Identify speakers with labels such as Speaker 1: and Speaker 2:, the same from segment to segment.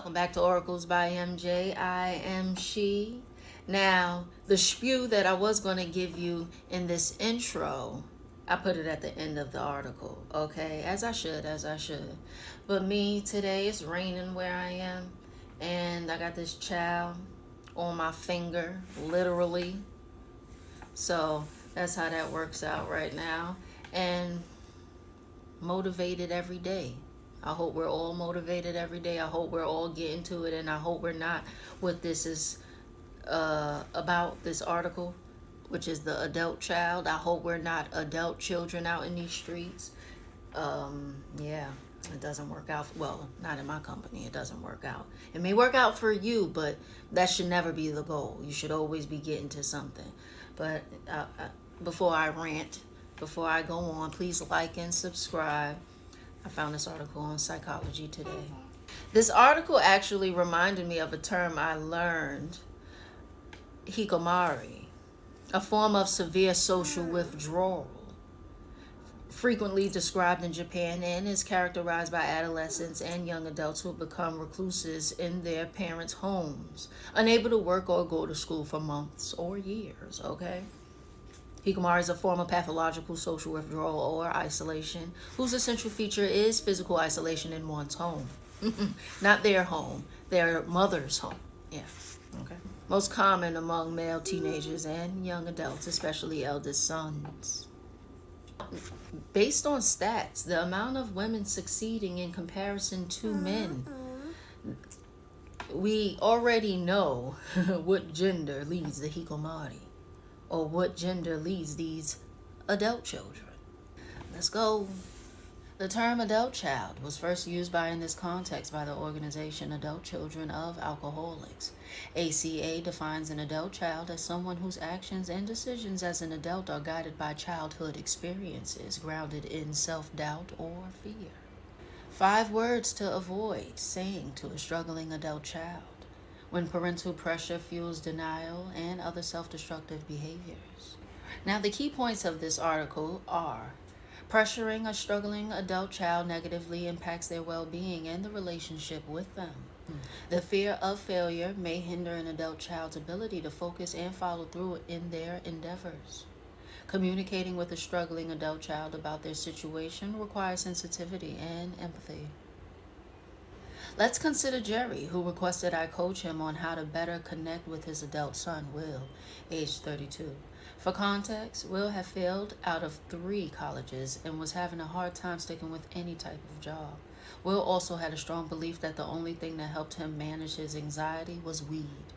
Speaker 1: Welcome back to Oracles by MJ. I am she. Now, the spew that I was going to give you in this intro, I put it at the end of the article, okay? As I should. But me, today, it's raining where I am, and I got this child on my finger, literally. So, that's how that works out right now. And motivated every day. I hope we're all motivated every day. I hope we're all getting to it, and I hope we're not what this is about, this article, which is the adult child. I hope we're not adult children out in these streets. Yeah, it doesn't work out. Well, not in my company. It doesn't work out. It may work out for you, but that should never be the goal. You should always be getting to something. But before I rant, before I go on, please like and subscribe. I found this article on Psychology Today. This article actually reminded me of a term I learned, hikikomori, a form of severe social withdrawal, frequently described in Japan, and is characterized by adolescents and young adults who become recluses in their parents' homes, unable to work or go to school for months or years, okay? Hikikomori is a form of pathological social withdrawal or isolation, whose essential feature is physical isolation in one's home. Not their home, their mother's home. Yeah, okay. Most common among male teenagers and young adults, especially eldest sons. Based on stats, the amount of women succeeding in comparison to men, we already know what gender leads the hikikomori, or what gender leads these adult children. Let's go. The term adult child was first used in this context by the organization Adult Children of Alcoholics. ACA defines an adult child as someone whose actions and decisions as an adult are guided by childhood experiences grounded in self-doubt or fear. 5 words to avoid saying to a struggling adult child when parental pressure fuels denial and other self-destructive behaviors. Now, the key points of this article are: pressuring a struggling adult child negatively impacts their well-being and the relationship with them. The fear of failure may hinder an adult child's ability to focus and follow through in their endeavors. Communicating with a struggling adult child about their situation requires sensitivity and empathy. Let's consider Jerry, who requested I coach him on how to better connect with his adult son, Will, age 32. For context, Will had failed out of 3 colleges and was having a hard time sticking with any type of job. Will also had a strong belief that the only thing that helped him manage his anxiety was weed,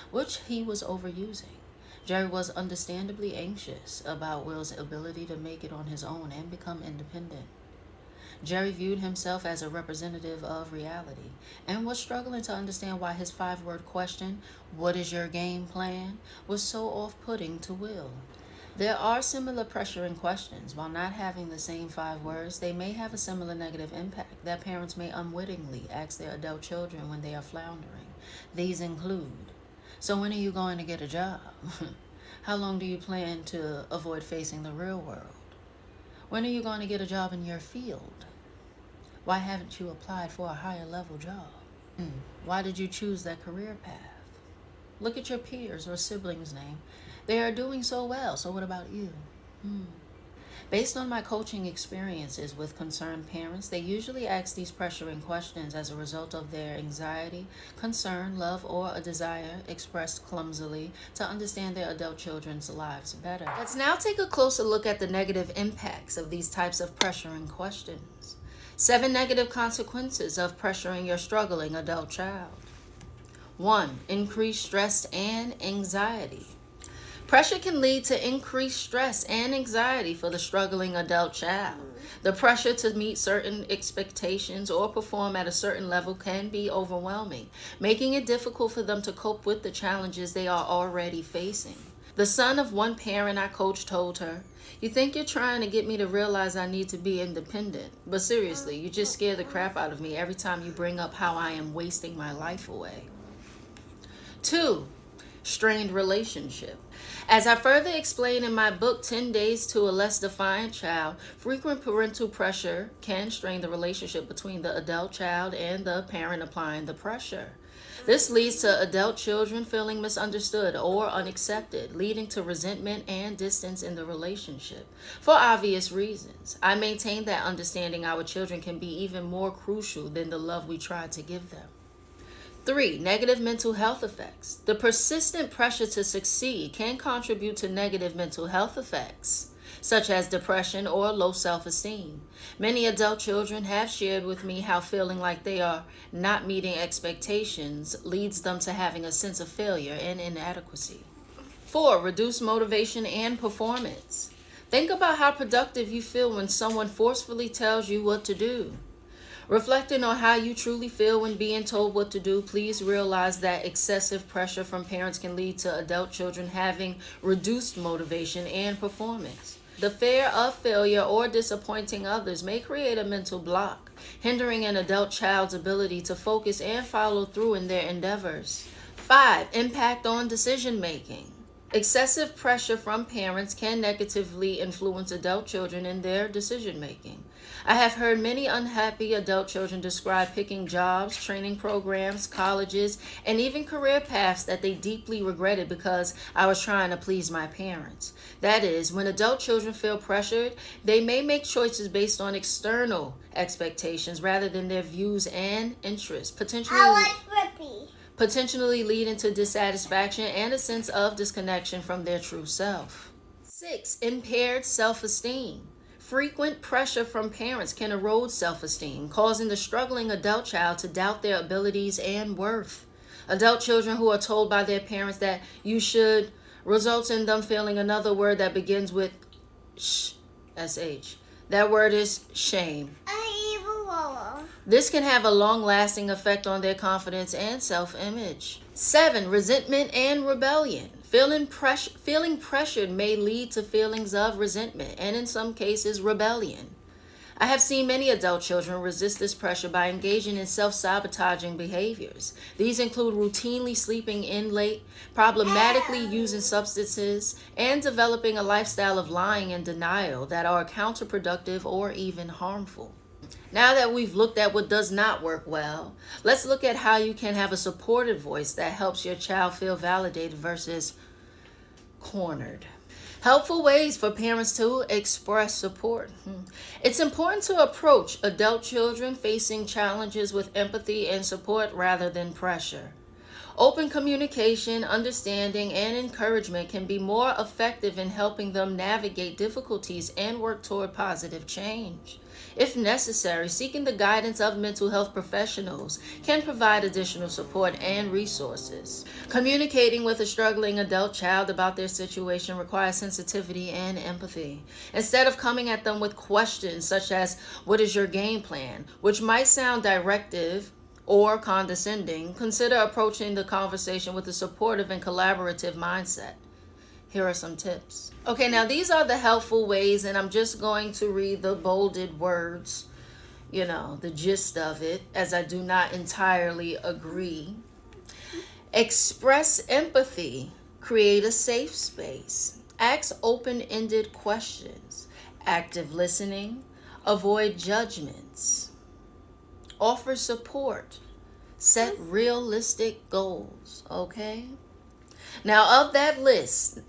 Speaker 1: which he was overusing. Jerry was understandably anxious about Will's ability to make it on his own and become independent. Jerry viewed himself as a representative of reality and was struggling to understand why his 5-word question, "What is your game plan?" was so off-putting to Will. There are similar pressuring questions. While not having the same 5 words, they may have a similar negative impact that parents may unwittingly ask their adult children when they are floundering. These include: so when are you going to get a job? How long do you plan to avoid facing the real world? When are you going to get a job in your field? Why haven't you applied for a higher level job? Why did you choose that career path? Look at your peers or siblings' name. They are doing so well, so what about you? Based on my coaching experiences with concerned parents, they usually ask these pressuring questions as a result of their anxiety, concern, love, or a desire expressed clumsily to understand their adult children's lives better. Let's now take a closer look at the negative impacts of these types of pressuring questions. 7 negative consequences of pressuring your struggling adult child. 1. Increased stress and anxiety. Pressure can lead to increased stress and anxiety for the struggling adult child. The pressure to meet certain expectations or perform at a certain level can be overwhelming, making it difficult for them to cope with the challenges they are already facing. The son of one parent I coached told her, "You think you're trying to get me to realize I need to be independent, but seriously, you just scare the crap out of me every time you bring up how I am wasting my life away." 2. strained relationship. As I further explain in my book, 10 Days to a Less Defiant Child, frequent parental pressure can strain the relationship between the adult child and the parent applying the pressure. This leads to adult children feeling misunderstood or unaccepted, leading to resentment and distance in the relationship. For obvious reasons, I maintain that understanding our children can be even more crucial than the love we try to give them. 3. Negative mental health effects. The persistent pressure to succeed can contribute to negative mental health effects, such as depression or low self-esteem. Many adult children have shared with me how feeling like they are not meeting expectations leads them to having a sense of failure and inadequacy. 4. Reduced motivation and performance. Think about how productive you feel when someone forcefully tells you what to do. Reflecting on how you truly feel when being told what to do, please realize that excessive pressure from parents can lead to adult children having reduced motivation and performance. The fear of failure or disappointing others may create a mental block, hindering an adult child's ability to focus and follow through in their endeavors. 5. Impact on decision making. Excessive pressure from parents can negatively influence adult children in their decision making. I have heard many unhappy adult children describe picking jobs, training programs, colleges, and even career paths that they deeply regretted because I was trying to please my parents. That is, when adult children feel pressured, they may make choices based on external expectations rather than their views and interests, potentially leading to dissatisfaction and a sense of disconnection from their true self. 6. Impaired self-esteem. Frequent pressure from parents can erode self-esteem, causing the struggling adult child to doubt their abilities and worth. Adult children who are told by their parents that you should results in them feeling another word that begins with sh. That word is shame. This can have a long-lasting effect on their confidence and self-image. 7. Resentment and rebellion. Feeling pressured may lead to feelings of resentment and in some cases rebellion. I have seen many adult children resist this pressure by engaging in self-sabotaging behaviors. These include routinely sleeping in late, problematically using substances, and developing a lifestyle of lying and denial that are counterproductive or even harmful. Now that we've looked at what does not work well, let's look at how you can have a supportive voice that helps your child feel validated versus cornered. Helpful ways for parents to express support. It's important to approach adult children facing challenges with empathy and support rather than pressure. Open communication, understanding, and encouragement can be more effective in helping them navigate difficulties and work toward positive change. If necessary, seeking the guidance of mental health professionals can provide additional support and resources. Communicating with a struggling adult child about their situation requires sensitivity and empathy. Instead of coming at them with questions such as, "What is your game plan?" which might sound directive or condescending, consider approaching the conversation with a supportive and collaborative mindset. Here are some tips. Okay, now these are the helpful ways, and I'm just going to read the bolded words, the gist of it, as I do not entirely agree. Express empathy. Create a safe space. Ask open-ended questions. Active listening. Avoid judgments. Offer support. Set realistic goals, okay? Now, of that list,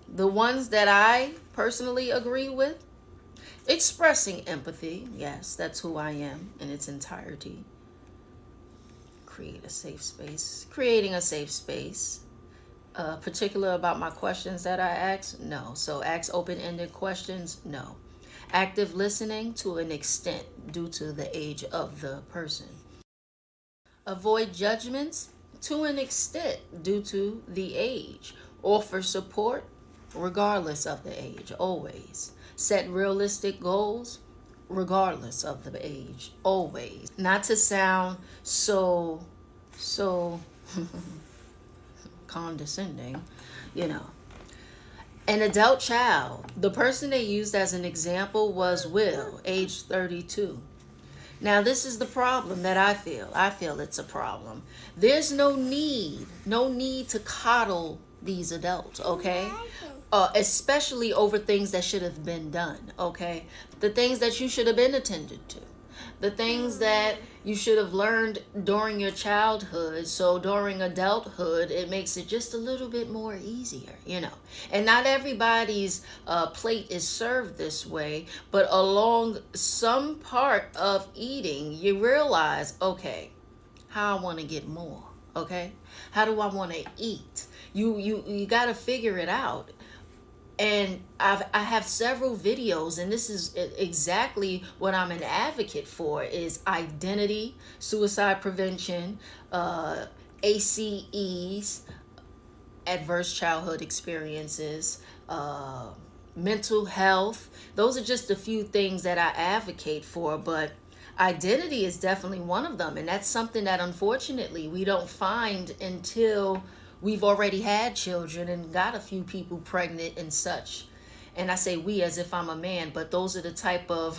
Speaker 1: the ones that I personally agree with, expressing empathy, yes, that's who I am in its entirety. Create a safe space. Creating a safe space. Particular about my questions that I ask? No. So ask open-ended questions? No. Active listening to an extent due to the age of the person. Avoid judgments to an extent due to the age. Offer support regardless of the age, always. Set realistic goals regardless of the age, always. Not to sound so condescending, An adult child, the person they used as an example was Will, age 32. Now, this is the problem that I feel. I feel it's a problem. There's no need to coddle these adults, okay? Especially over things that should have been done, okay? The things that you should have been attended to. The things that you should have learned during your childhood, so during adulthood it makes it just a little bit more easier, you know. And not everybody's plate is served this way, but along some part of eating you realize, okay, how I want to get more, okay, how do I want to eat. You got to figure it out. And I have several videos, and this is exactly what I'm an advocate for: is identity, suicide prevention, ACEs, adverse childhood experiences, mental health. Those are just a few things that I advocate for, but identity is definitely one of them, and that's something that unfortunately we don't find until we've already had children and got a few people pregnant and such. And I say we as if I'm a man, but those are the type of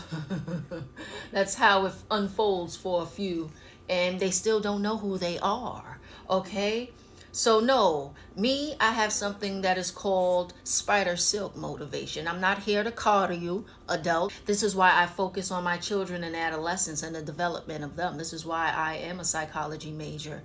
Speaker 1: that's how it unfolds for a few, and they still don't know who they are, okay? So no, I have something that is called spider silk motivation. I'm not here to coddle you, adult. This is why I focus on my children and adolescents and the development of them. This is why I am a psychology major.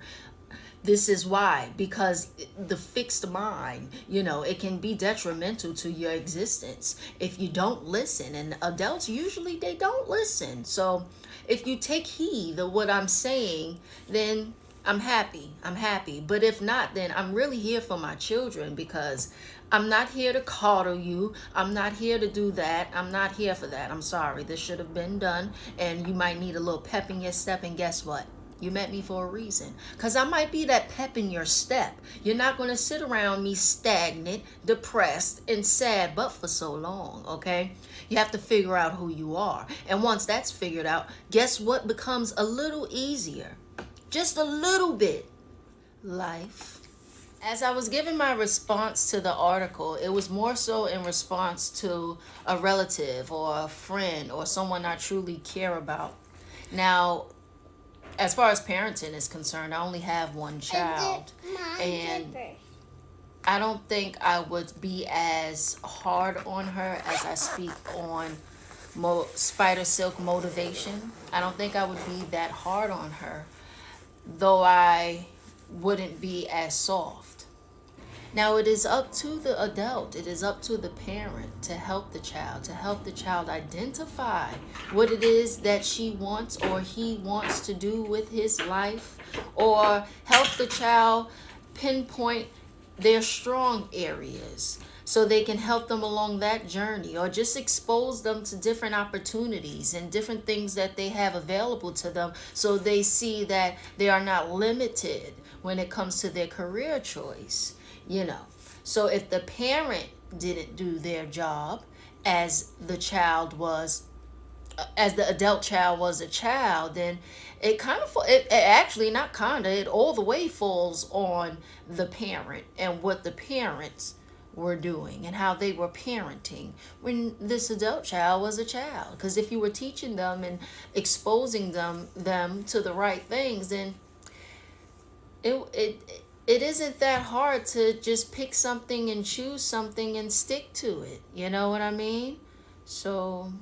Speaker 1: This is why, because the fixed mind, you know, it can be detrimental to your existence if you don't listen. And adults, usually they don't listen. So if you take heed of what I'm saying, then I'm happy. But if not, then I'm really here for my children, because I'm not here to coddle you. I'm not here to do that. I'm not here for that. I'm sorry. This should have been done. And you might need a little pep in your step. And guess what? You met me for a reason, because I might be that pep in your step. You're not going to sit around me stagnant, depressed, and sad, but for so long, okay? You have to figure out who you are. And once that's figured out, guess what becomes a little easier? Just a little bit. Life. As I was giving my response to the article, it was more so in response to a relative or a friend or someone I truly care about. Now, as far as parenting is concerned, I only have one child, and I don't think I would be as hard on her as I speak on spider silk motivation. I don't think I would be that hard on her, though I wouldn't be as soft. Now, it is up to the adult, it is up to the parent to help the child identify what it is that she wants or he wants to do with his life, or help the child pinpoint their strong areas so they can help them along that journey, or just expose them to different opportunities and different things that they have available to them, so they see that they are not limited when it comes to their career choice. You know, so if the parent didn't do their job as the adult child was a child, then it all the way falls on the parent and what the parents were doing and how they were parenting when this adult child was a child. Because if you were teaching them and exposing them to the right things, then it isn't that hard to just pick something and choose something and stick to it. You know what I mean? So,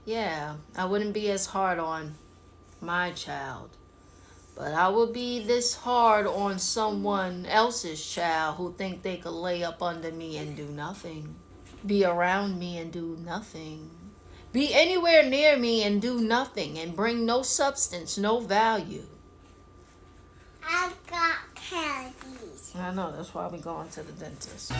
Speaker 1: yeah, I wouldn't be as hard on my child. But I would be this hard on someone else's child who think they could lay up under me and do nothing. Be around me and do nothing. Be anywhere near me and do nothing and bring no substance, no value.
Speaker 2: I got candies.
Speaker 1: I know, that's why we going to the dentist.